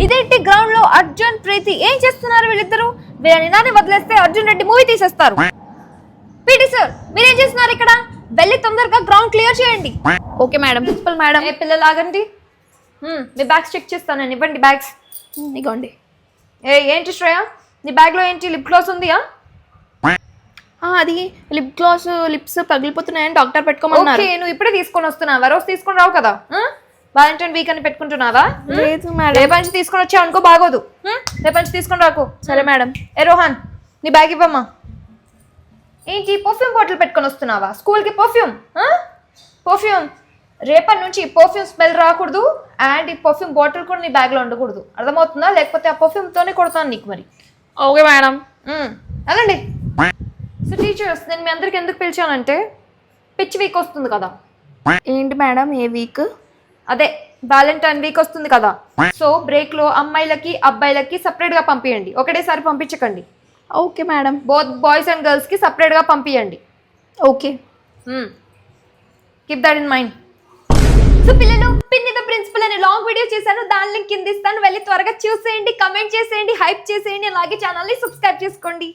ఇదేంటి గ్రౌండ్ లో అర్జున్ ప్రీతి ఏం చేస్తున్నారు వీళ్ళిద్దరు? వీళ్ళని నానే వదిలేస్తే అర్జున్ రెడ్డి మూవీ తీసేస్తారు. పీటీ సార్ మీరేం చేస్తున్నారు ఇక్కడ? వెళ్ళి తొందరగా గ్రౌండ్ క్లియర్ చేయండి. Okay madam. Principal madam. ఏ పిల్లలు ఆగండి. మీ బ్యాగ్స్ చెక్ చేస్తాను. ఇవ్వండి బ్యాగ్స్. ఇగోండి. ఏంటి శ్రేయ, నీ బ్యాగ్ లో ఏంటి? లిప్ గ్లాస్ ఉందియా? అది లిప్ గ్లాస్, లిప్స్ పగిలిపోతున్నాయని డాక్టర్ పెట్టుకోమన్నారు. ఓకే, నువ్వు ఇప్పుడే తీసుకొని వస్తున్నావా? రోజు తీసుకొని రావు కదా. వాలంటైన్ వీక్ అని పెట్టుకుంటున్నావా? లేదు మేడం. రేపు నుంచి తీసుకొని వచ్చావు అనుకో బాగోదు. రేపు నుంచి తీసుకొని రాకు. సరే మేడం. ఏ రోహన్, నీ బ్యాగ్ ఇవ్వమ్మా. ఏంటి పర్ఫ్యూమ్ బాటిల్ పెట్టుకొని వస్తున్నావా స్కూల్కి? పర్ఫ్యూమ్ రేపటి నుంచి పర్ఫ్యూమ్ స్మెల్ రాకూడదు. అండ్ ఈ పర్ఫ్యూమ్ బాటిల్ కూడా నీ బ్యాగ్లో ఉండకూడదు. అర్థమవుతుందా? లేకపోతే ఆ పర్ఫ్యూమ్తోనే కొడతాను నీకు మరి. Okay madam. అలాండి. సో టీచర్స్, నేను మీ అందరికి ఎందుకు పిలిచానంటే పిచ్ వీక్ వస్తుంది కదా. ఏంటి మేడం ఏ వీక్? అదే వ్యాలంటైన్ వీక్ వస్తుంది కదా. సో బ్రేక్లో అమ్మాయిలకి అబ్బాయిలకి సపరేట్గా పంపించండి. ఒకటేసారి పంపించకండి. Okay madam. Both boys and గర్ల్స్కి సపరేట్గా పంపించండి. Okay. Keep that in mind. So పిల్లలు, పిన్ని ద ప్రిన్సిపల్ అనే లాంగ్ వీడియో చేశాను. దాని లింక్ కింద ఇస్తాను. వెళ్ళి త్వరగా చూసేయండి, కమెంట్ చేసేయండి, హైప్ చేసేయండి. అలాగే ఛానల్ని సబ్స్క్రైబ్ చేసుకోండి.